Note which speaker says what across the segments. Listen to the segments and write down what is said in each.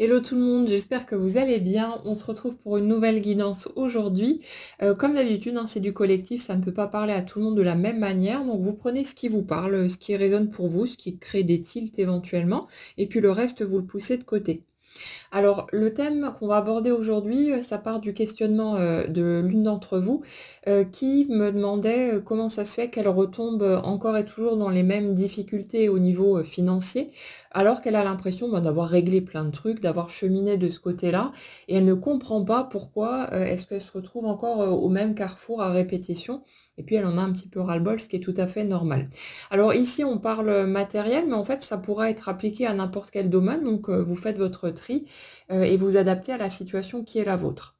Speaker 1: Hello tout le monde, j'espère que vous allez bien. On se retrouve pour une nouvelle guidance aujourd'hui. Comme d'habitude, hein, c'est du collectif, ça ne peut pas parler à tout le monde de la même manière. Donc vous prenez ce qui vous parle, ce qui résonne pour vous, ce qui crée des tilts éventuellement, et puis le reste, vous le poussez de côté. Alors, le thème qu'on va aborder aujourd'hui, ça part du questionnement de l'une d'entre vous qui me demandait comment ça se fait qu'elle retombe encore et toujours dans les mêmes difficultés au niveau financier, alors qu'elle a l'impression d'avoir réglé plein de trucs, d'avoir cheminé de ce côté-là, et elle ne comprend pas pourquoi est-ce qu'elle se retrouve encore au même carrefour à répétition, et puis elle en a un petit peu ras-le-bol, ce qui est tout à fait normal. Alors ici, on parle matériel, mais en fait, ça pourra être appliqué à n'importe quel domaine, donc vous faites votre tri et vous adaptez à la situation qui est la vôtre.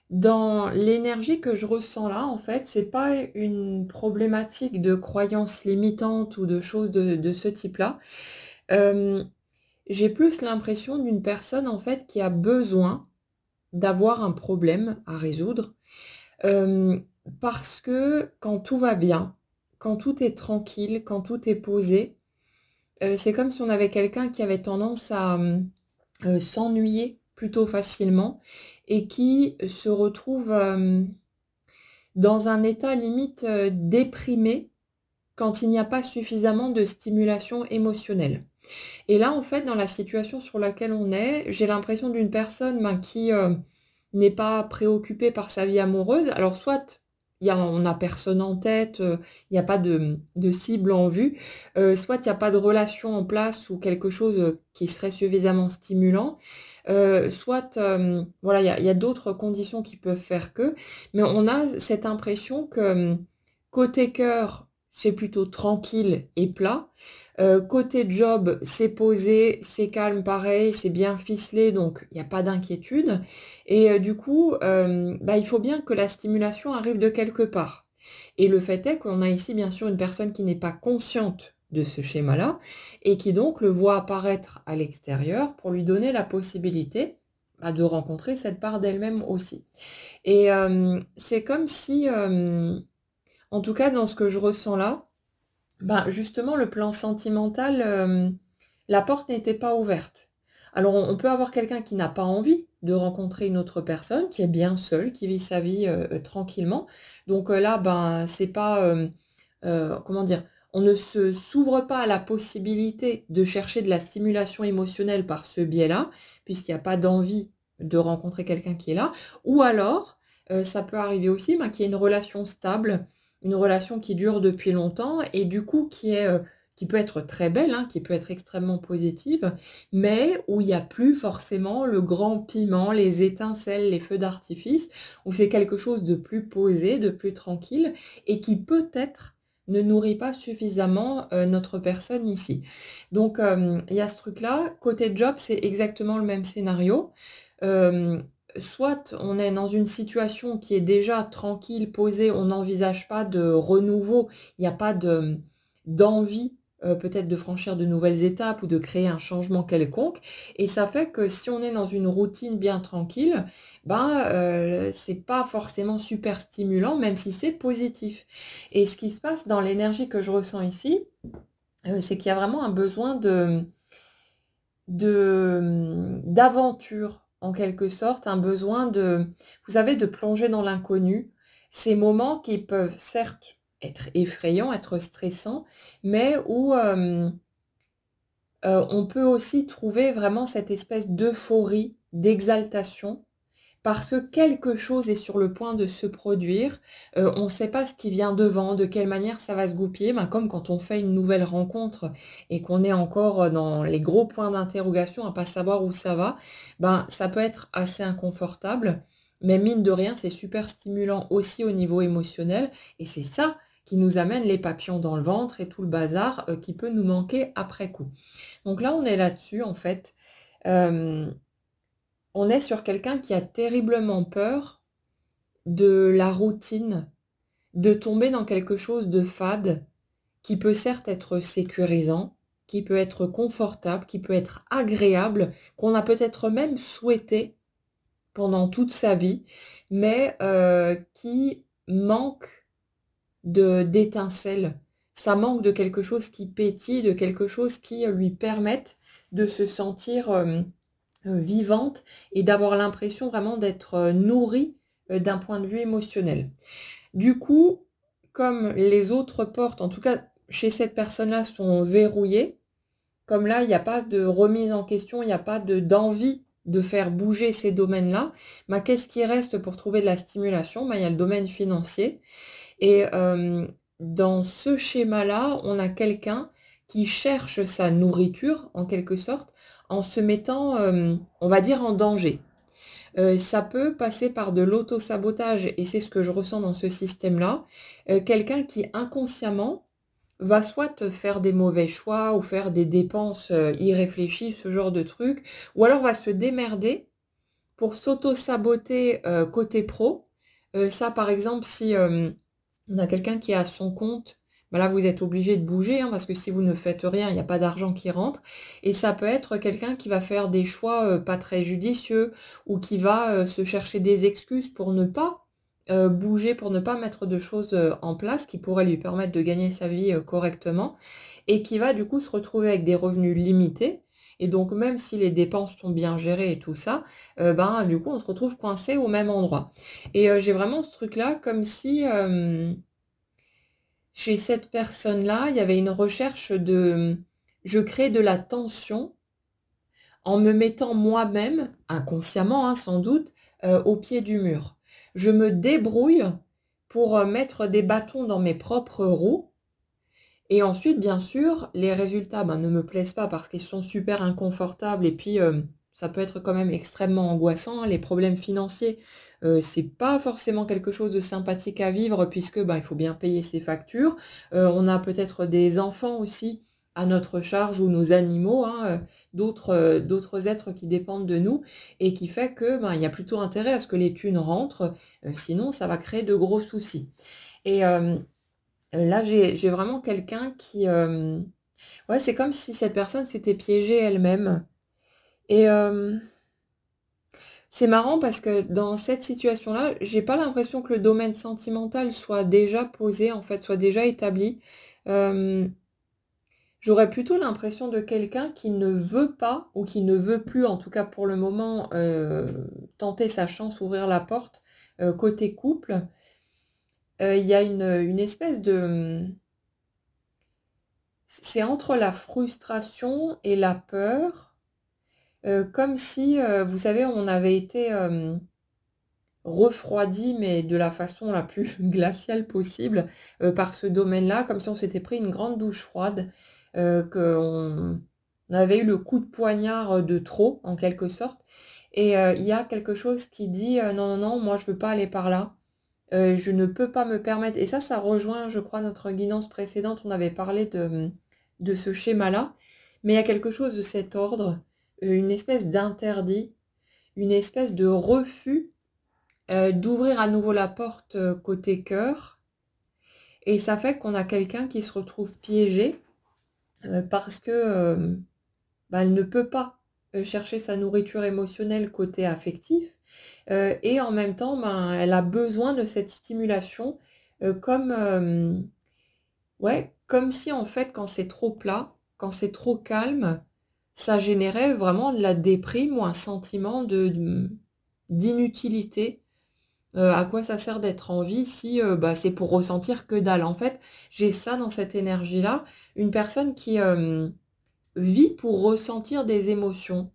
Speaker 1: Dans l'énergie que je ressens là, en fait, c'est pas une problématique de croyances limitantes ou de choses de ce type-là. Euh, j'ai plus l'impression d'une personne, en fait, qui a besoin d'avoir un problème à résoudre, euh, parce que quand tout va bien, quand tout est tranquille, quand tout est posé, c'est comme si on avait quelqu'un qui avait tendance à s'ennuyer plutôt facilement et qui se retrouve dans un état limite déprimé quand il n'y a pas suffisamment de stimulation émotionnelle. Et là, en fait, dans la situation sur laquelle on est, j'ai l'impression d'une personne qui n'est pas préoccupée par sa vie amoureuse. Alors, soit on n'a personne en tête, il n'y a pas de cible en vue, soit il n'y a pas de relation en place ou quelque chose qui serait suffisamment stimulant, soit voilà, il y a d'autres conditions qui peuvent faire que, mais on a cette impression que côté cœur, c'est plutôt tranquille et plat. Côté job, c'est posé, c'est calme pareil, c'est bien ficelé, donc il n'y a pas d'inquiétude. Et du coup, il faut bien que la stimulation arrive de quelque part. Et le fait est qu'on a ici bien sûr une personne qui n'est pas consciente de ce schéma-là et qui donc le voit apparaître à l'extérieur pour lui donner la possibilité de rencontrer cette part d'elle-même aussi. Et c'est comme si, en tout cas dans ce que je ressens là, justement, le plan sentimental, la porte n'était pas ouverte. Alors, on peut avoir quelqu'un qui n'a pas envie de rencontrer une autre personne, qui est bien seul, qui vit sa vie tranquillement. Donc là, c'est pas, comment dire, on ne s'ouvre pas à la possibilité de chercher de la stimulation émotionnelle par ce biais-là, puisqu'il n'y a pas d'envie de rencontrer quelqu'un qui est là. Ou alors, ça peut arriver aussi qu'il y ait une relation stable, une relation qui dure depuis longtemps et du coup qui peut être très belle, hein, qui peut être extrêmement positive, mais où il n'y a plus forcément le grand piment, les étincelles, les feux d'artifice, où c'est quelque chose de plus posé, de plus tranquille et qui peut-être ne nourrit pas suffisamment notre personne ici. Donc il y a ce truc-là. Côté job, c'est exactement le même scénario. Euh, Soit on est dans une situation qui est déjà tranquille, posée, on n'envisage pas de renouveau, il n'y a pas d'envie peut-être de franchir de nouvelles étapes ou de créer un changement quelconque. Et ça fait que si on est dans une routine bien tranquille, c'est pas forcément super stimulant, même si c'est positif. Et ce qui se passe dans l'énergie que je ressens ici, c'est qu'il y a vraiment un besoin d'aventure, en quelque sorte, un besoin vous savez, de plonger dans l'inconnu. Ces moments qui peuvent certes être effrayants, être stressants, mais où on peut aussi trouver vraiment cette espèce d'euphorie, d'exaltation parce que quelque chose est sur le point de se produire, on ne sait pas ce qui vient devant, de quelle manière ça va se goupiller, comme quand on fait une nouvelle rencontre et qu'on est encore dans les gros points d'interrogation, à pas savoir où ça va, ça peut être assez inconfortable, mais mine de rien, c'est super stimulant aussi au niveau émotionnel, et c'est ça qui nous amène les papillons dans le ventre et tout le bazar qui peut nous manquer après coup. Donc là, on est là-dessus, en fait. Euh, on est sur quelqu'un qui a terriblement peur de la routine, de tomber dans quelque chose de fade, qui peut certes être sécurisant, qui peut être confortable, qui peut être agréable, qu'on a peut-être même souhaité pendant toute sa vie, mais qui manque d'étincelles. Ça manque de quelque chose qui pétille, de quelque chose qui lui permette de se sentir vivante et d'avoir l'impression vraiment d'être, nourrie, d'un point de vue émotionnel. Du coup, comme les autres portes, en tout cas chez cette personne-là, sont verrouillées, comme là, il y a pas de remise en question, il y a pas d'envie de faire bouger ces domaines-là, bah, qu'est-ce qui reste pour trouver de la stimulation? Bah, il y a le domaine financier et dans ce schéma-là, on a quelqu'un qui cherche sa nourriture, en quelque sorte, en se mettant, on va dire, en danger. Ça peut passer par de l'auto-sabotage et c'est ce que je ressens dans ce système-là. Quelqu'un qui inconsciemment va soit faire des mauvais choix ou faire des dépenses, irréfléchies, ce genre de trucs, ou alors va se démerder pour s'auto-saboter, côté pro. Ça par exemple si, on a quelqu'un qui est à son compte, bah là vous êtes obligé de bouger, hein, parce que si vous ne faites rien, il y a pas d'argent qui rentre et ça peut être quelqu'un qui va faire des choix, pas très judicieux ou qui va, se chercher des excuses pour ne pas, bouger, pour ne pas mettre de choses, en place qui pourraient lui permettre de gagner sa vie, correctement et qui va du coup se retrouver avec des revenus limités et donc même si les dépenses sont bien gérées et tout ça, ben, du coup on se retrouve coincé au même endroit et j'ai vraiment ce truc-là comme si, chez cette personne-là, il y avait une recherche de, je crée de la tension en me mettant moi-même, inconsciemment, hein, sans doute, au pied du mur. Je me débrouille pour, mettre des bâtons dans mes propres roues et ensuite, bien sûr, les résultats, ben, ne me plaisent pas parce qu'ils sont super inconfortables et puis, ça peut être quand même extrêmement angoissant, hein. Les problèmes financiers, c'est pas forcément quelque chose de sympathique à vivre puisque, ben, il faut bien payer ses factures. On a peut-être des enfants aussi à notre charge ou nos animaux, hein, d'autres êtres qui dépendent de nous et qui fait que, ben, il y a plutôt intérêt à ce que les thunes rentrent, sinon ça va créer de gros soucis et là, j'ai vraiment quelqu'un qui, ouais, c'est comme si cette personne s'était piégée elle-même et c'est marrant parce que dans cette situation-là, j'ai pas l'impression que le domaine sentimental soit déjà posé, en fait, soit déjà établi. Hem, J'aurais plutôt l'impression de quelqu'un qui ne veut pas ou qui ne veut plus, en tout cas pour le moment, tenter sa chance, ouvrir la porte, côté couple. Il y a une espèce de, c'est entre la frustration et la peur, comme si, vous savez, on avait été, refroidi, mais de la façon la plus glaciale possible, par ce domaine-là, comme si on s'était pris une grande douche froide, qu'on avait eu le coup de poignard, de trop, en quelque sorte et il y a quelque chose qui dit: «Non, non, non, moi je veux pas aller par là, je ne peux pas me permettre» et ça rejoint, je crois, notre guidance précédente. On avait parlé de ce schéma-là, mais il y a quelque chose de cet ordre, une espèce d'interdit, une espèce de refus, d'ouvrir à nouveau la porte, côté cœur et ça fait qu'on a quelqu'un qui se retrouve piégé, parce que, bah, elle ne peut pas, chercher sa nourriture émotionnelle côté affectif, et en même temps, ben, elle a besoin de cette stimulation, comme, ouais, comme si en fait quand c'est trop plat, quand c'est trop calme, ça générait vraiment de la déprime ou un sentiment d'inutilité. À quoi ça sert d'être en vie si, bah, c'est pour ressentir que dalle? En fait, j'ai ça dans cette énergie-là, une personne qui, vit pour ressentir des émotions.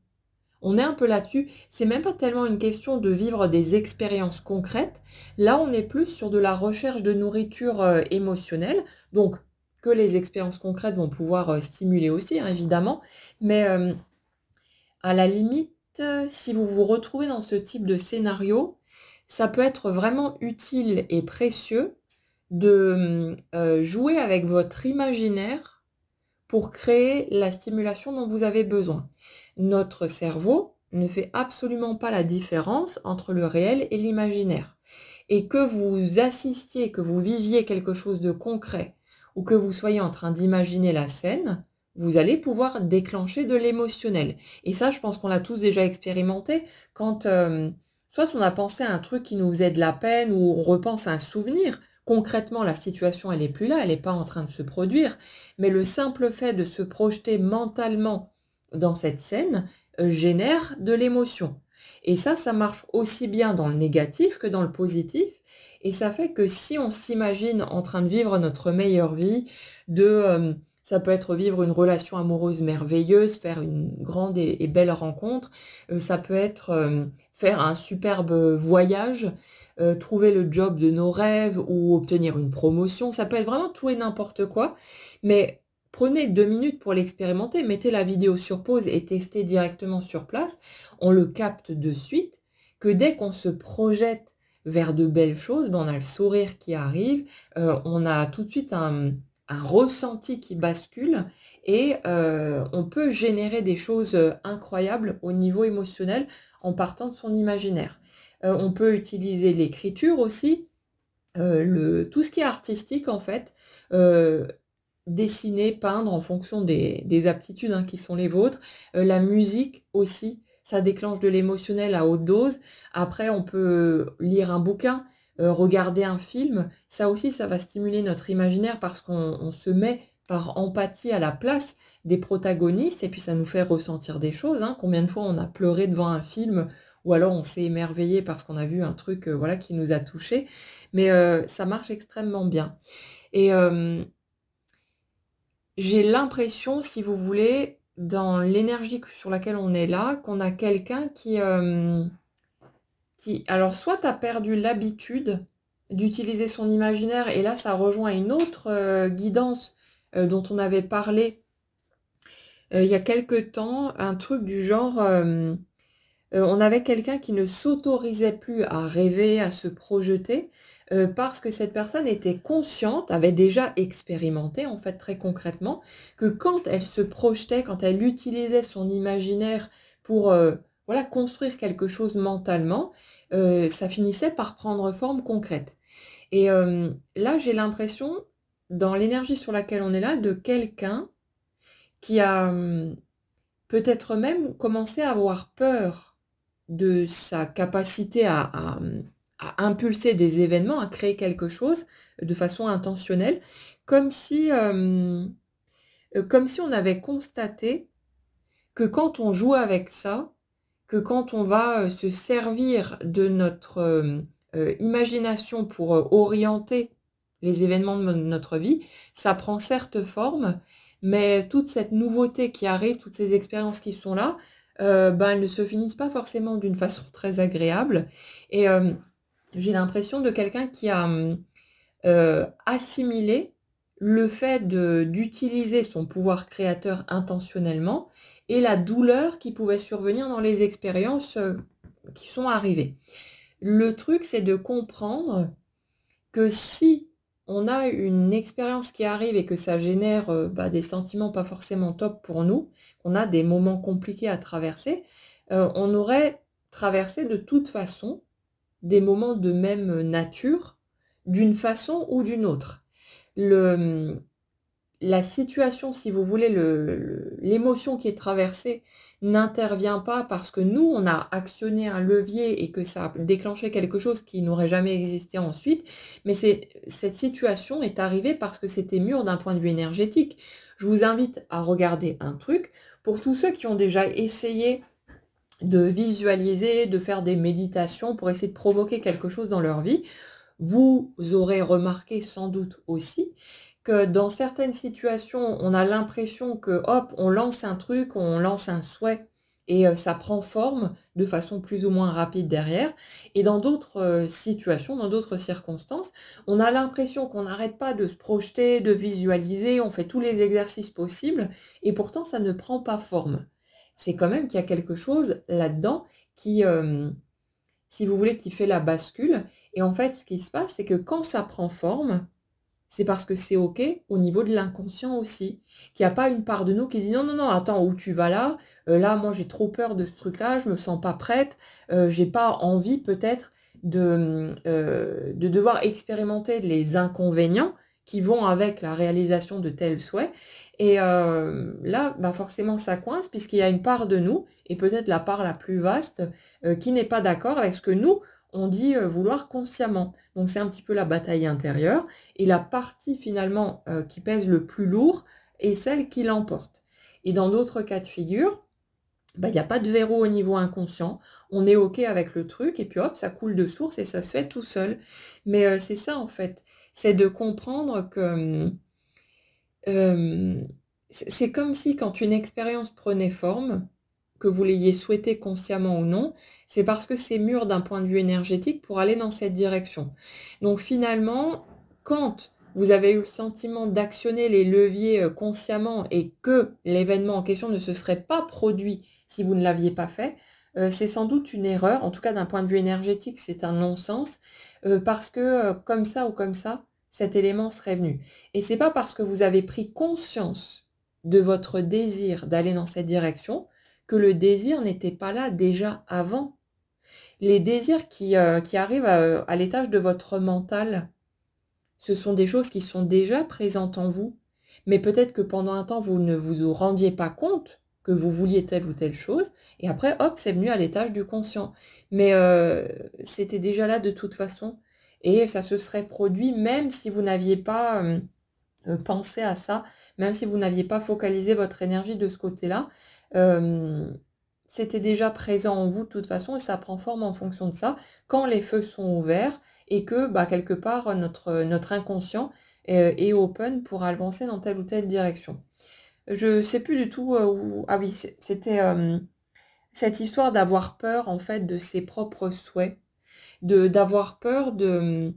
Speaker 1: On est un peu là-dessus. C'est même pas tellement une question de vivre des expériences concrètes. Là, on est plus sur de la recherche de nourriture, émotionnelle, donc que les expériences concrètes vont pouvoir, stimuler aussi, hein, évidemment. Mais, à la limite, si vous vous retrouvez dans ce type de scénario, ça peut être vraiment utile et précieux de, jouer avec votre imaginaire pour créer la stimulation dont vous avez besoin. Notre cerveau ne fait absolument pas la différence entre le réel et l'imaginaire. Et que vous assistiez, que vous viviez quelque chose de concret ou que vous soyez en train d'imaginer la scène, vous allez pouvoir déclencher de l'émotionnel. Et ça, je pense qu'on l'a tous déjà expérimenté quand, soit on a pensé à un truc qui nous faisait de la peine ou on repense à un souvenir. Concrètement, la situation, elle est plus là, elle est pas en train de se produire, mais le simple fait de se projeter mentalement dans cette scène génère de l'émotion. Et ça marche aussi bien dans le négatif que dans le positif. Et ça fait que si on s'imagine en train de vivre notre meilleure vie, ça peut être vivre une relation amoureuse merveilleuse, faire une grande et belle rencontre, ça peut être faire un superbe voyage, trouver le job de nos rêves ou obtenir une promotion, ça peut être vraiment tout et n'importe quoi. Mais prenez 2 minutes pour l'expérimenter, mettez la vidéo sur pause et testez directement sur place. On le capte de suite, que dès qu'on se projette vers de belles choses, ben on a le sourire qui arrive, on a tout de suite un ressenti qui bascule et on peut générer des choses incroyables au niveau émotionnel en partant de son imaginaire. On peut utiliser l'écriture aussi, tout ce qui est artistique en fait, dessiner, peindre en fonction des aptitudes qui sont les vôtres, la musique aussi, ça déclenche de l'émotionnel à haute dose. Après, on peut lire un bouquin, regarder un film, ça aussi, ça va stimuler notre imaginaire parce qu'on se met par empathie à la place des protagonistes et puis ça nous fait ressentir des choses. Combien de fois on a pleuré devant un film ou alors on s'est émerveillé parce qu'on a vu un truc voilà, qui nous a touchés. Mais ça marche extrêmement bien. Et j'ai l'impression, si vous voulez, dans l'énergie sur laquelle on est là, qu'on a quelqu'un qui alors soit a perdu l'habitude d'utiliser son imaginaire et là ça rejoint une autre guidance dont on avait parlé il y a quelque temps, un truc du genre on avait quelqu'un qui ne s'autorisait plus à rêver, à se projeter, parce que cette personne était consciente, avait déjà expérimenté en fait très concrètement, que quand elle se projetait, quand elle utilisait son imaginaire pour, voilà, construire quelque chose mentalement, ça finissait par prendre forme concrète. Et là, j'ai l'impression, dans l'énergie sur laquelle on est là, de quelqu'un qui a, peut-être même commencé à avoir peur de sa capacité à impulser des événements, à créer quelque chose de façon intentionnelle, comme si, comme si on avait constaté que quand on joue avec ça, que quand on va se servir de notre imagination pour orienter les événements de notre vie, ça prend certes forme, mais toute cette nouveauté qui arrive, toutes ces expériences qui sont là, ben, elles ne se finissent pas forcément d'une façon très agréable. Et j'ai l'impression de quelqu'un qui a assimilé le fait d'utiliser son pouvoir créateur intentionnellement et la douleur qui pouvait survenir dans les expériences qui sont arrivées. Le truc, c'est de comprendre que si on a une expérience qui arrive et que ça génère des sentiments pas forcément top pour nous, qu'on a des moments compliqués à traverser, on aurait traversé de toute façon des moments de même nature, d'une façon ou d'une autre. La situation, si vous voulez, l'émotion qui est traversée n'intervient pas parce que nous, on a actionné un levier et que ça a déclenché quelque chose qui n'aurait jamais existé ensuite, mais cette situation est arrivée parce que c'était mûr d'un point de vue énergétique. Je vous invite à regarder un truc. Pour tous ceux qui ont déjà essayé de visualiser, de faire des méditations pour essayer de provoquer quelque chose dans leur vie, vous aurez remarqué sans doute aussi que dans certaines situations, on a l'impression que, hop, on lance un truc, on lance un souhait et ça prend forme de façon plus ou moins rapide derrière. Et dans d'autres situations, dans d'autres circonstances, on a l'impression qu'on n'arrête pas de se projeter, de visualiser, on fait tous les exercices possibles et pourtant ça ne prend pas forme. C'est quand même qu'il y a quelque chose là-dedans qui, si vous voulez, qui fait la bascule. Et en fait, ce qui se passe, c'est que quand ça prend forme, c'est parce que c'est OK au niveau de l'inconscient aussi. Qu'il n'y a pas une part de nous qui dit: «Non, non, non, attends, où tu vas là? Là, moi, j'ai trop peur de ce truc-là, je me sens pas prête, j'ai pas envie peut-être de devoir expérimenter les inconvénients qui vont avec la réalisation de tels souhaits». Et là, bah, forcément, ça coince puisqu'il y a une part de nous, et peut-être la part la plus vaste, qui n'est pas d'accord avec ce que nous, on dit vouloir consciemment. Donc c'est un petit peu la bataille intérieure. Et la partie finalement qui pèse le plus lourd est celle qui l'emporte. Et dans d'autres cas de figure, bah, il n'y a pas de verrou au niveau inconscient, on est OK avec le truc et puis hop, ça coule de source et ça se fait tout seul. Mais c'est ça en fait, c'est de comprendre que, c'est comme si quand une expérience prenait forme, que vous l'ayez souhaité consciemment ou non, c'est parce que c'est mûr d'un point de vue énergétique pour aller dans cette direction. Donc finalement, quand vous avez eu le sentiment d'actionner les leviers, consciemment et que l'événement en question ne se serait pas produit si vous ne l'aviez pas fait, c'est sans doute une erreur. En tout cas d'un point de vue énergétique, c'est un non-sens, parce que, comme ça ou comme ça, cet élément serait venu. Et c'est pas parce que vous avez pris conscience de votre désir d'aller dans cette direction, que le désir n'était pas là déjà avant. Les désirs qui arrivent à l'étage de votre mental, ce sont des choses qui sont déjà présentes en vous, mais peut-être que pendant un temps, vous ne vous rendiez pas compte que vous vouliez telle ou telle chose, et après, hop, c'est venu à l'étage du conscient. Mais c'était déjà là de toute façon, et ça se serait produit même si vous n'aviez pas pensé à ça, même si vous n'aviez pas focalisé votre énergie de ce côté-là. Euh, C'était déjà présent en vous de toute façon et ça prend forme en fonction de ça, quand les feux sont ouverts et que bah, quelque part notre inconscient est open pour avancer dans telle ou telle direction. Je sais plus du tout où... Ah oui, c'était cette histoire d'avoir peur en fait de ses propres souhaits, d'avoir peur de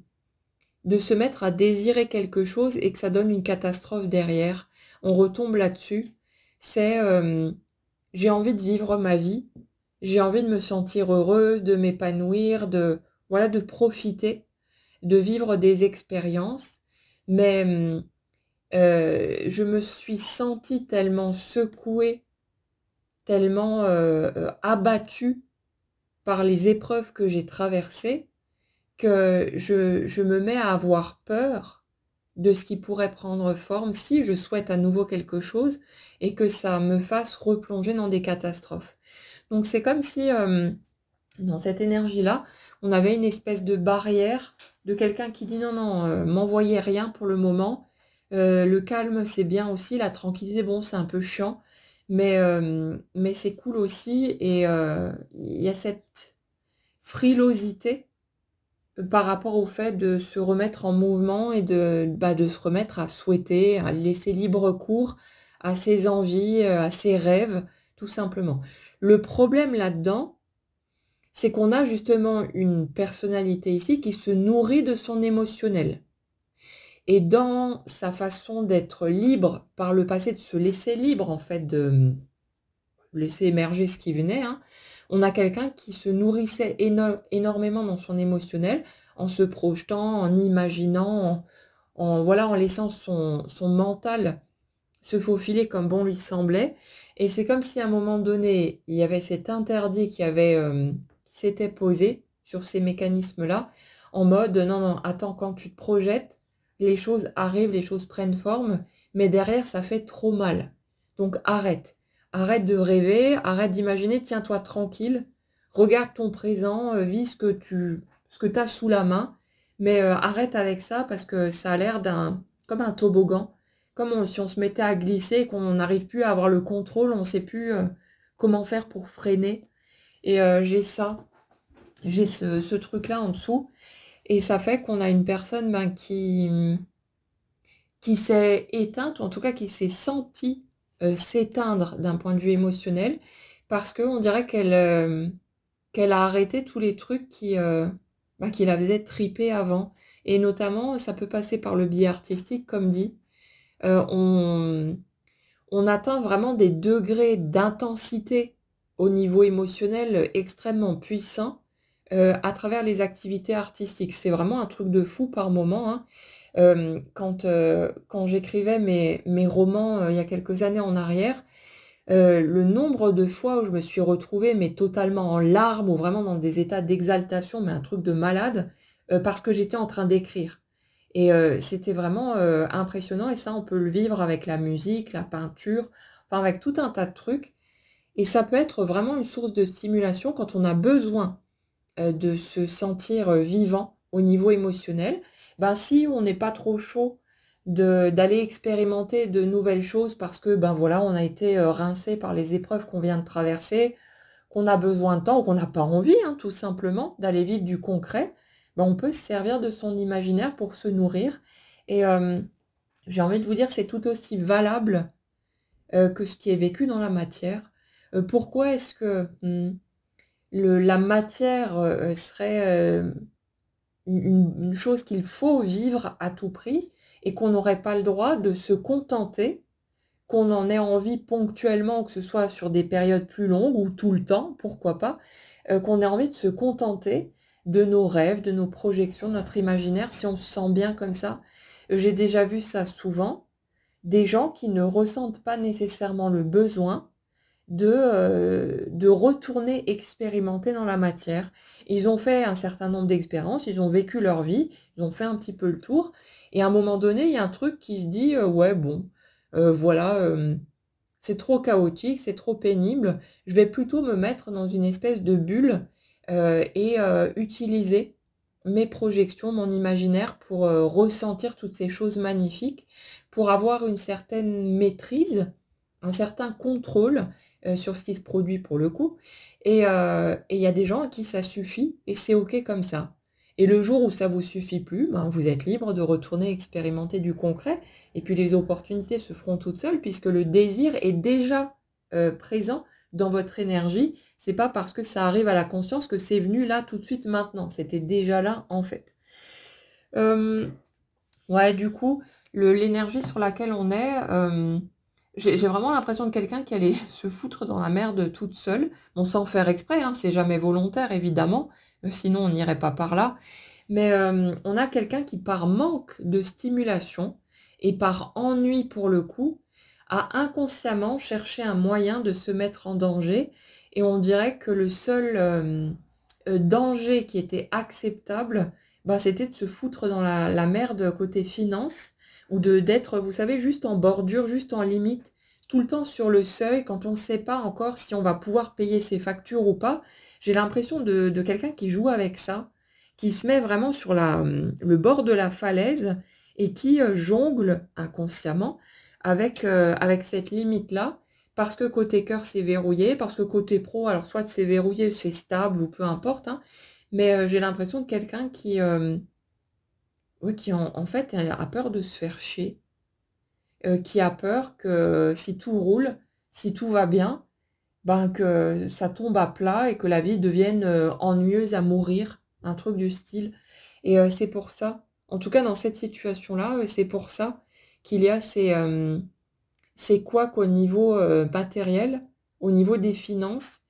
Speaker 1: se mettre à désirer quelque chose et que ça donne une catastrophe derrière. On retombe là-dessus. C'est j'ai envie de vivre ma vie, j'ai envie de me sentir heureuse, de m'épanouir, voilà, de profiter, de vivre des expériences. Mais je me suis sentie tellement secouée, tellement abattue par les épreuves que j'ai traversées, que je me mets à avoir peur de ce qui pourrait prendre forme si je souhaite à nouveau quelque chose et que ça me fasse replonger dans des catastrophes. Donc c'est comme si dans cette énergie-là, on avait une espèce de barrière de quelqu'un qui dit non, non, m'envoyez rien pour le moment. Le calme, c'est bien aussi. La tranquillité, bon, c'est un peu chiant, mais c'est cool aussi. Et il y a cette frilosité par rapport au fait de se remettre en mouvement et de se remettre à souhaiter, à laisser libre cours à ses envies, à ses rêves, tout simplement. Le problème là-dedans, c'est qu'on a justement une personnalité ici qui se nourrit de son émotionnel. Et dans sa façon d'être libre par le passé, de se laisser libre en fait, de laisser émerger ce qui venait, hein, on a quelqu'un qui se nourrissait énormément dans son émotionnel, en se projetant, en imaginant, voilà, en laissant son mental se faufiler comme bon lui semblait. Et c'est comme si à un moment donné, il y avait cet interdit qui s'était posé sur ces mécanismes-là, en mode non, non, attends, quand tu te projettes, les choses arrivent, les choses prennent forme, mais derrière, ça fait trop mal. Donc arrête. Arrête de rêver, arrête d'imaginer, tiens-toi tranquille, regarde ton présent, vis ce que tu as sous la main, mais arrête avec ça parce que ça a l'air comme un toboggan, comme si on se mettait à glisser et qu'on n'arrive plus à avoir le contrôle, on ne sait plus comment faire pour freiner. Et j'ai ce truc-là en dessous. Et ça fait qu'on a une personne ben, qui s'est éteinte, ou en tout cas qui s'est sentie s'éteindre d'un point de vue émotionnel, parce qu'on dirait qu'elle a arrêté tous les trucs qui la faisaient triper avant. Et notamment, ça peut passer par le biais artistique, comme dit. Euh, on, on atteint vraiment des degrés d'intensité au niveau émotionnel extrêmement puissants à travers les activités artistiques. C'est vraiment un truc de fou par moment, hein. Quand j'écrivais mes romans il y a quelques années en arrière, le nombre de fois où je me suis retrouvée mais totalement en larmes ou vraiment dans des états d'exaltation, mais un truc de malade, parce que j'étais en train d'écrire. Et c'était vraiment impressionnant et ça, on peut le vivre avec la musique, la peinture, enfin avec tout un tas de trucs. Et ça peut être vraiment une source de stimulation quand on a besoin de se sentir vivant au niveau émotionnel. Ben, si on n'est pas trop chaud d'aller expérimenter de nouvelles choses parce que, ben voilà, on a été rincé par les épreuves qu'on vient de traverser, qu'on a besoin de temps ou qu'on n'a pas envie, hein, tout simplement, d'aller vivre du concret, ben, on peut se servir de son imaginaire pour se nourrir. Et j'ai envie de vous dire, c'est tout aussi valable que ce qui est vécu dans la matière. Pourquoi est-ce que la matière serait une chose qu'il faut vivre à tout prix et qu'on n'aurait pas le droit de se contenter, qu'on en ait envie ponctuellement, que ce soit sur des périodes plus longues ou tout le temps, pourquoi pas, qu'on ait envie de se contenter de nos rêves, de nos projections, de notre imaginaire, si on se sent bien comme ça. J'ai déjà vu ça souvent, des gens qui ne ressentent pas nécessairement le besoin de retourner expérimenter dans la matière. Ils ont fait un certain nombre d'expériences, ils ont vécu leur vie, ils ont fait un petit peu le tour, et à un moment donné, il y a un truc qui se dit, ouais, bon, voilà, c'est trop chaotique, c'est trop pénible, je vais plutôt me mettre dans une espèce de bulle et utiliser mes projections, mon imaginaire pour ressentir toutes ces choses magnifiques, pour avoir une certaine maîtrise, un certain contrôle sur ce qui se produit pour le coup. Et il y a des gens à qui ça suffit et c'est OK comme ça. Et le jour où ça vous suffit plus, ben, vous êtes libre de retourner expérimenter du concret et puis les opportunités se feront toutes seules puisque le désir est déjà présent dans votre énergie. C'est pas parce que ça arrive à la conscience que c'est venu là tout de suite maintenant. C'était déjà là en fait. Ouais, du coup, l'énergie sur laquelle on est, j'ai vraiment l'impression de quelqu'un qui allait se foutre dans la merde toute seule. Bon, sans faire exprès, hein, c'est jamais volontaire évidemment, sinon on n'irait pas par là. Mais on a quelqu'un qui, par manque de stimulation et par ennui pour le coup, a inconsciemment cherché un moyen de se mettre en danger. Et on dirait que le seul danger qui était acceptable, bah, c'était de se foutre dans la merde côté finance ou d'être, vous savez, juste en bordure, juste en limite, tout le temps sur le seuil, quand on ne sait pas encore si on va pouvoir payer ses factures ou pas. J'ai l'impression de quelqu'un qui joue avec ça, qui se met vraiment sur le bord de la falaise et qui jongle inconsciemment avec cette limite-là, parce que côté cœur c'est verrouillé, parce que côté pro, alors soit c'est verrouillé, c'est stable ou peu importe, hein, mais j'ai l'impression de quelqu'un ouais, qui en fait a peur de se faire chier, qui a peur que si tout roule, si tout va bien, ben que ça tombe à plat et que la vie devienne ennuyeuse à mourir, un truc du style. Et c'est pour ça, en tout cas dans cette situation-là, c'est pour ça qu'il y a ces couacs au niveau matériel, au niveau des finances,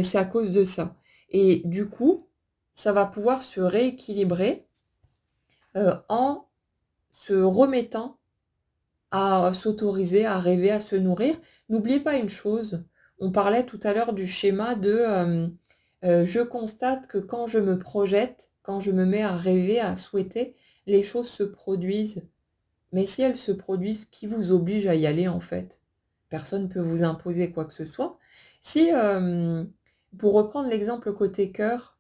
Speaker 1: c'est à cause de ça. Et du coup, ça va pouvoir se rééquilibrer en se remettant à s'autoriser, à rêver, à se nourrir. N'oubliez pas une chose, on parlait tout à l'heure du schéma de je constate que quand je me projette, quand je me mets à rêver, à souhaiter, les choses se produisent. Mais si elles se produisent, qui vous oblige à y aller en fait? Personne ne peut vous imposer quoi que ce soit. Si, pour reprendre l'exemple côté cœur,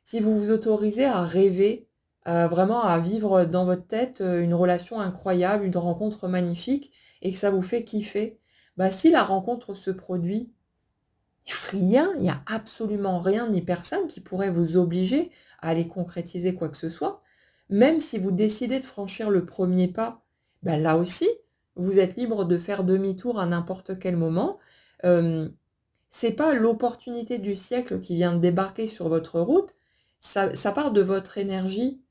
Speaker 1: si vous vous autorisez à rêver, vraiment à vivre dans votre tête, une relation incroyable, une rencontre magnifique et que ça vous fait kiffer, bah, si la rencontre se produit, il y a rien, il y a absolument rien ni personne qui pourrait vous obliger à aller concrétiser quoi que ce soit. Même si vous décidez de franchir le premier pas, bah, là aussi, vous êtes libre de faire demi-tour à n'importe quel moment. C'est pas l'opportunité du siècle qui vient de débarquer sur votre route, ça part de votre énergie.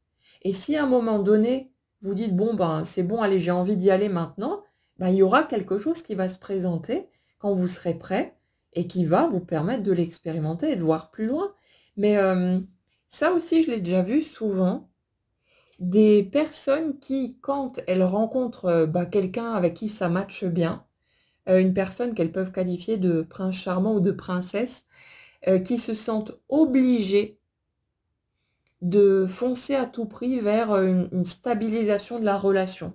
Speaker 1: Et si à un moment donné, vous dites: «Bon, ben, c'est bon, allez, j'ai envie d'y aller maintenant», ben, il y aura quelque chose qui va se présenter quand vous serez prêt et qui va vous permettre de l'expérimenter et de voir plus loin. Mais ça aussi, je l'ai déjà vu souvent, des personnes qui, quand elles rencontrent, bah, quelqu'un avec qui ça matche bien, une personne qu'elles peuvent qualifier de prince charmant ou de princesse, qui se sentent obligées de foncer à tout prix vers, une stabilisation de la relation.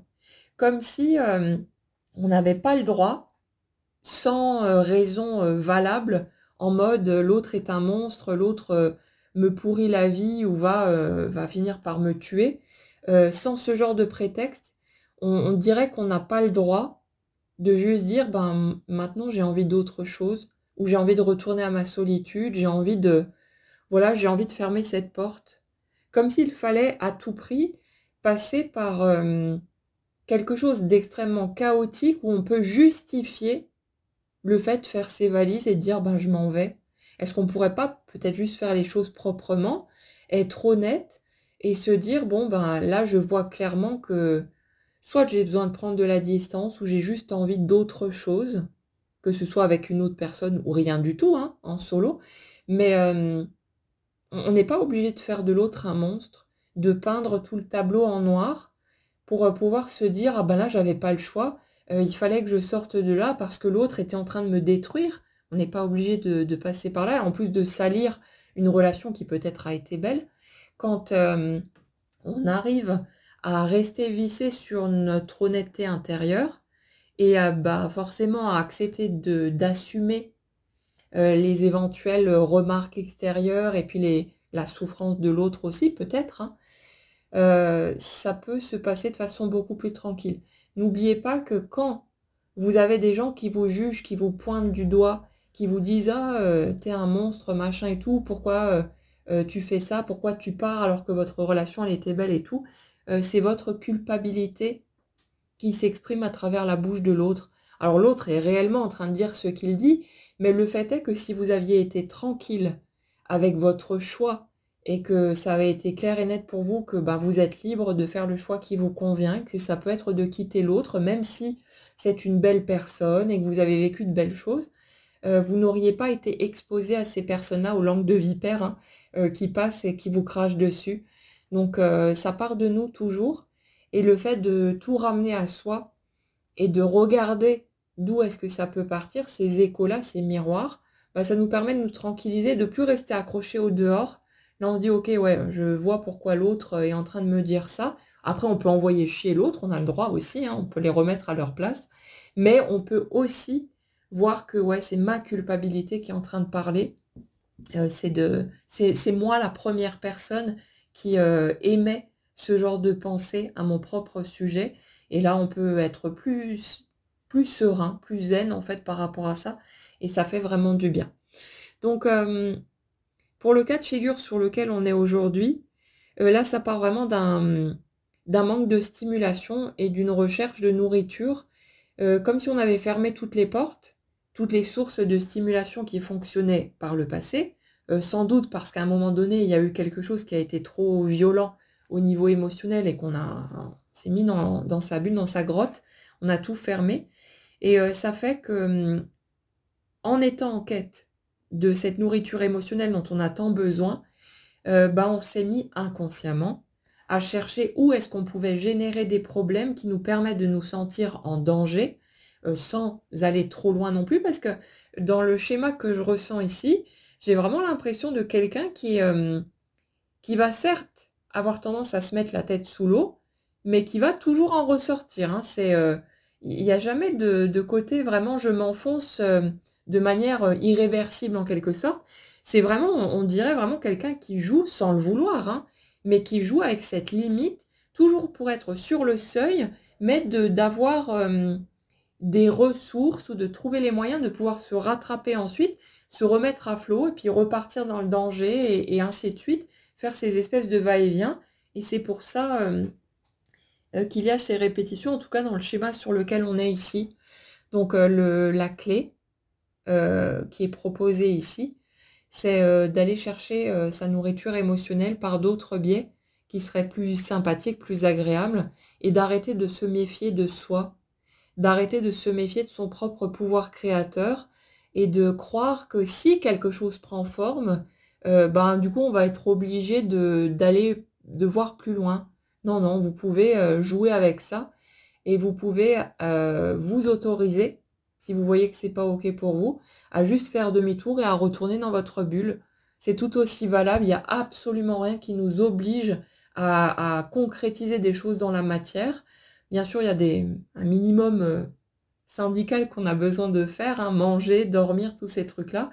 Speaker 1: Comme si, on n'avait pas le droit, sans, raison, valable, en mode, «L'autre est un monstre, l'autre, me pourrit la vie ou va finir par me tuer», sans ce genre de prétexte, on dirait qu'on n'a pas le droit de juste dire: «Ben, maintenant j'ai envie d'autre chose» ou «J'ai envie de retourner à ma solitude, j'ai envie de voilà, j'ai envie de fermer cette porte». Comme s'il fallait à tout prix passer par, quelque chose d'extrêmement chaotique où on peut justifier le fait de faire ses valises et de dire: «Ben, je m'en vais». Est-ce qu'on pourrait pas peut-être juste faire les choses proprement, être honnête et se dire: «Bon, ben, là, je vois clairement que soit j'ai besoin de prendre de la distance ou j'ai juste envie d'autre chose», que ce soit avec une autre personne ou rien du tout, hein, en solo. Mais, on n'est pas obligé de faire de l'autre un monstre, de peindre tout le tableau en noir pour, pouvoir se dire: «Ah ben là, j'avais pas le choix, il fallait que je sorte de là parce que l'autre était en train de me détruire». On n'est pas obligé de passer par là, en plus de salir une relation qui peut-être a été belle. Quand, on arrive à rester vissé sur notre honnêteté intérieure et bah, forcément à accepter d'assumer, les éventuelles, remarques extérieures et puis la souffrance de l'autre aussi peut-être, hein. Ça peut se passer de façon beaucoup plus tranquille. N'oubliez pas que quand vous avez des gens qui vous jugent, qui vous pointent du doigt, qui vous disent: «Ah, tu un monstre, machin et tout, pourquoi, tu fais ça? Pourquoi tu pars alors que votre relation elle était belle et tout?» C'est votre culpabilité qui s'exprime à travers la bouche de l'autre. Alors l'autre est réellement en train de dire ce qu'il dit, mais le fait est que si vous aviez été tranquille avec votre choix et que ça avait été clair et net pour vous que, ben, vous êtes libre de faire le choix qui vous convient, que ça peut être de quitter l'autre, même si c'est une belle personne et que vous avez vécu de belles choses, vous n'auriez pas été exposé à ces personnes-là, aux langues de vipère, hein, qui passent et qui vous crachent dessus. Donc ça part de nous toujours et le fait de tout ramener à soi et de regarder d'où est-ce que ça peut partir, ces échos-là, ces miroirs, bah, ça nous permet de nous tranquilliser, de plus rester accrochés au dehors. Là, on se dit: «OK, ouais, je vois pourquoi l'autre, est en train de me dire ça». Après, on peut envoyer chier l'autre, on a le droit aussi, hein, on peut les remettre à leur place. Mais on peut aussi voir que, ouais, c'est ma culpabilité qui est en train de parler. C'est moi la première personne qui, émet ce genre de pensée à mon propre sujet et là, on peut être plus serein, plus zen, en fait, par rapport à ça et ça fait vraiment du bien. Donc, pour le cas de figure sur lequel on est aujourd'hui, là, ça part vraiment d'un manque de stimulation et d'une recherche de nourriture, comme si on avait fermé toutes les portes, toutes les sources de stimulation qui fonctionnaient par le passé, sans doute parce qu'à un moment donné, il y a eu quelque chose qui a été trop violent au niveau émotionnel et on s'est mis dans sa bulle, dans sa grotte, on a tout fermé et ça fait que, en étant en quête de cette nourriture émotionnelle dont on a tant besoin, bah, on s'est mis inconsciemment à chercher où est-ce qu'on pouvait générer des problèmes qui nous permettent de nous sentir en danger, sans aller trop loin non plus. Parce que dans le schéma que je ressens ici, j'ai vraiment l'impression de quelqu'un qui va certes avoir tendance à se mettre la tête sous l'eau, mais qui va toujours en ressortir, hein. Il y a jamais de côté vraiment je m'enfonce, de manière, irréversible en quelque sorte. C'est vraiment on dirait vraiment quelqu'un qui joue sans le vouloir, hein, mais qui joue avec cette limite, toujours pour être sur le seuil, mais d'avoir, des ressources ou de trouver les moyens de pouvoir se rattraper ensuite, se remettre à flot et puis repartir dans le danger et ainsi de suite, faire ces espèces de va-et-vient et c'est pour ça, qu'il y a ces répétitions, en tout cas dans le schéma sur lequel on est ici. Donc la clé, qui est proposée ici, c'est, d'aller chercher, sa nourriture émotionnelle par d'autres biais qui seraient plus sympathiques, plus agréables et d'arrêter de se méfier de soi. D'arrêter de se méfier de son propre pouvoir créateur et de croire que si quelque chose prend forme, ben, du coup, on va être obligé de voir plus loin. Non, non, vous pouvez, jouer avec ça et vous pouvez, vous autoriser, si vous voyez que c'est pas OK pour vous, à juste faire demi-tour et à retourner dans votre bulle. C'est tout aussi valable, il y a absolument rien qui nous oblige à concrétiser des choses dans la matière. Bien sûr, il y a un minimum, syndical qu'on a besoin de faire, hein, manger, dormir, tous ces trucs-là.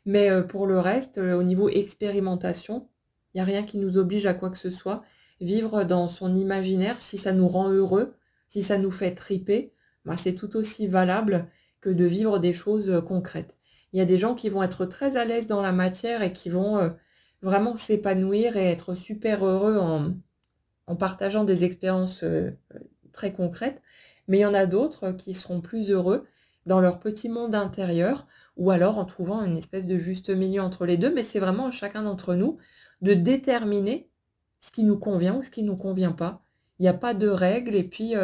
Speaker 1: Mais, pour le reste, au niveau expérimentation, il y a rien qui nous oblige à quoi que ce soit. Vivre dans son imaginaire, si ça nous rend heureux, si ça nous fait triper, bah, c'est tout aussi valable que de vivre des choses concrètes. Il y a des gens qui vont être très à l'aise dans la matière et qui vont vraiment s'épanouir et être super heureux en partageant des expériences très concrètes, mais il y en a d'autres qui seront plus heureux dans leur petit monde intérieur ou alors en trouvant une espèce de juste milieu entre les deux, mais c'est vraiment à chacun d'entre nous de déterminer ce qui nous convient ou ce qui ne nous convient pas. Il n'y a pas de règles et puis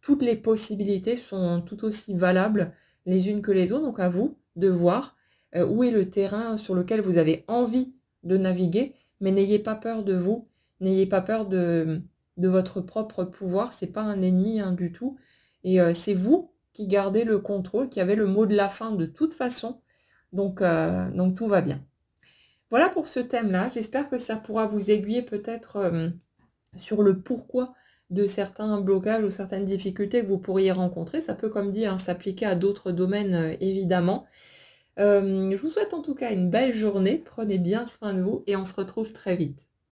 Speaker 1: toutes les possibilités sont tout aussi valables les unes que les autres, donc à vous de voir où est le terrain sur lequel vous avez envie de naviguer, mais n'ayez pas peur de vous, n'ayez pas peur de votre propre pouvoir, c'est pas un ennemi, hein, du tout et c'est vous qui gardez le contrôle, qui avez le mot de la fin de toute façon, donc tout va bien. Voilà pour ce thème-là, j'espère que ça pourra vous aiguiller peut-être, sur le pourquoi de certains blocages ou certaines difficultés que vous pourriez rencontrer. Ça peut, comme dit, hein, s'appliquer à d'autres domaines, évidemment. Je vous souhaite en tout cas une belle journée, prenez bien soin de vous et on se retrouve très vite.